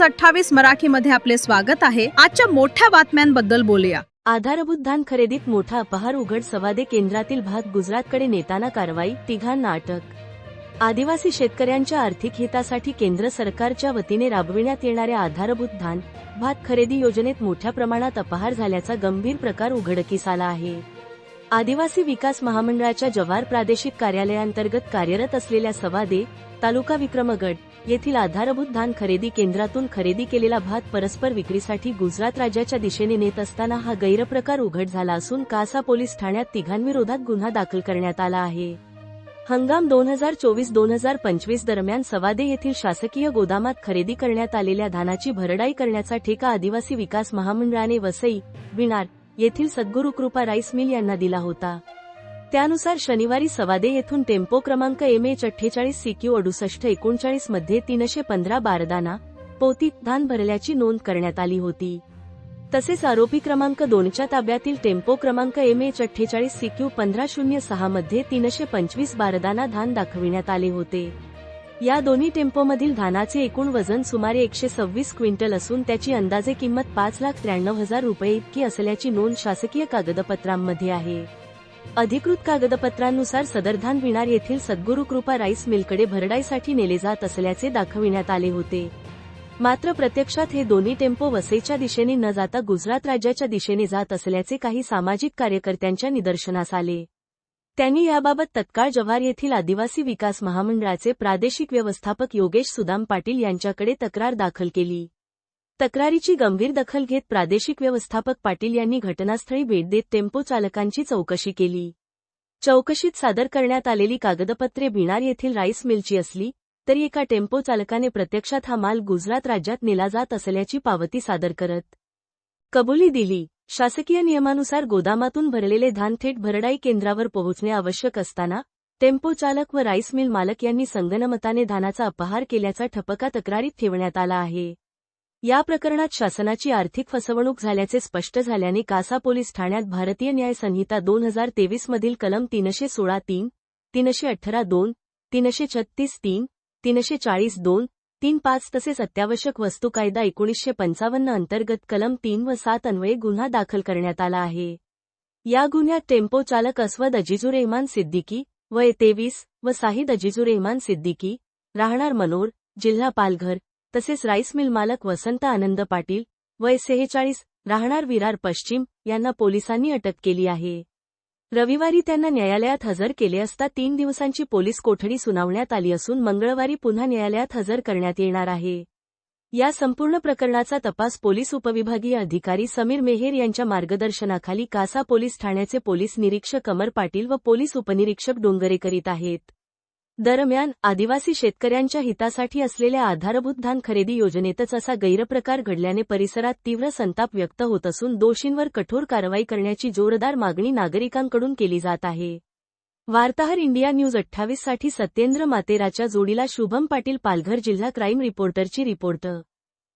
News 28 मराठीमध्ये आपले स्वागत आहे। आजच्या मोठ्या बातम्यांबद्दल बोलूया। आधारभूत धान खरेदीत मोठा अपहार उघड, सवादे केंद्रातील भात गुजरातकडे नेताना कारवाई, तिघांना अटक। आदिवासी शेतकऱ्यांच्या आर्थिक हितासाठी केंद्र सरकारच्या वतीने राबविण्यात येणाऱ्या आधारभूत धान भात खरेदी योजनेत मोठ्या प्रमाणात अपहार झाल्याचा गंभीर प्रकार उघडकीस आला आहे। आदिवासी विकास महामंडळाच्या जव्हार प्रादेशिक कार्यालयाअंतर्गत कार्यरत असलेल्या सवादे तालुका विक्रमगड येथील आधारभूत धान खरेदी केंद्रातून खरेदी केलेला भात परस्पर विक्रीसाठी गुजरात राज्याच्या दिशेने नेत असताना हा गैरप्रकार उघड झाला असून कासा पोलीस ठाण्यात तिघांविरोधात गुन्हा दाखल करण्यात आला आहे। हंगाम 2024-2025 दरम्यान सवादे येथील शासकीय गोदामात खरेदी करण्यात आलेल्या धानाची भरडाई करण्याचा ठेका आदिवासी विकास महामंडळाने वसई, विणार येथील सद्गुरुकृपा राईस मिल यांना दिला होता। त्यानुसार शनिवारी सवादे येथून टेम्पो क्रमांक MH48CQ6839 मध्ये 315 बारदाना पोती धान भरल्याची नोंद करण्यात आली होती। तसेच आरोपी क्रमांक 2च्या ताब्यातील टेम्पो क्रमांक MH48CQ1506 मध्ये 325 बारदाना धान दाखविण्यात आले होते। या दोन्ही टेम्पोमधील धानाचे एकूण वजन सुमारे 126 क्विंटल असून त्याची अंदाजे किंमत 5,93,000 रुपये इतकी असल्याची नोंद शासकीय कागदपत्रांमध्ये आहे। अधिकृत कागदपत्रांनुसार सदर धान विणार येथील सद्गुरुकृपा राईस मिलकडे भरडाईसाठी नेले जात असल्याचे दाखविण्यात आले होते। मात्र प्रत्यक्षात हे दोन्ही टेम्पो वसईच्या दिशेने न जाता गुजरात राज्याच्या दिशेने जात असल्याचे काही सामाजिक कार्यकर्त्यांच्या निदर्शनास आले। त्यांनी याबाबत तत्काळ जव्हार येथील आदिवासी विकास महामंडळाचे प्रादेशिक व्यवस्थापक योगेश सुदाम पाटील यांच्याकडे तक्रार दाखल केली। तक्रारीची गंभीर दखल घेत प्रादेशिक व्यवस्थापक पाटील यांनी घटनास्थळी भेट देत टेम्पो चालकांची चौकशी केली। चौकशीत सादर करण्यात आलेली कागदपत्रे बिनार येथील राईस मिलची असली तरी एका टेम्पो चालकाने प्रत्यक्षात हा माल गुजरात राज्यात नेला जात असल्याची पावती सादर करत कबुली दिली। शासकीय नियमानुसार गोदामातून भरलेले धान थेट भरडाई केंद्रावर पोहोचणे आवश्यक असताना टेम्पो चालक व राईस मिल मालक यांनी संगनमताने धानाचा अपहार केल्याचा ठपका तक्रारीत ठेवण्यात आला आहे। या प्रकरणात शासनाची आर्थिक फसवणूक झाल्याचे स्पष्ट झाल्याने कासा पोलीस ठाण्यात भारतीय न्याय संहिता 2023 मधील कलम 316(3), 318(2), 336(3), 340(2), 35 तसेच अत्यावश्यक वस्तू कायदा 1955 अंतर्गत कलम 3 व 7 अन्वये गुन्हा दाखल करण्यात आला आहे। या गुन्ह्यात टेम्पो चालक अस्वद अजीजुर रहमान सिद्दीकी वय 23 व साहिद अजीजुर रहमान सिद्दीकी राहणार मनोर, जिल्हा पालघर तसेच राईस मिल मालक वसंत आनंद पाटील वय 46 राहणार विरार पश्चिम यांना पोलिसांनी अटक केली आहे। रविवारी त्यांना न्यायालयात हजर केले असता 3 दिवसांची पोलीस कोठडी सुनावण्यात आली असून मंगळवारी पुन्हा न्यायालयात हजर करण्यात येणार आहे। या संपूर्ण प्रकरणाचा तपास पोलीस उपविभागीय अधिकारी समीर मेहेर यांच्या मार्गदर्शनाखाली कासा पोलीस ठाण्याचे पोलीस निरीक्षक अमर पाटील व पोलीस उपनिरीक्षक डोंगरे करीत आहेत। दरम्यान आदिवासी शेतकऱ्यांच्या हितासाठी असलेल्या आधारभूत धान खरेदी योजनेतच असा गैरप्रकार घडल्याने परिसरात तीव्र संताप व्यक्त होत असून दोषींवर कठोर कारवाई करण्याची जोरदार मागणी नागरिकांकडून केली जात आहे। वार्ताहर इंडिया न्यूज 28 साठी सत्येंद्र मातेराच्या जोडीला शुभम पाटील, पालघर जिल्हा क्राईम रिपोर्टरची रिपोर्ट।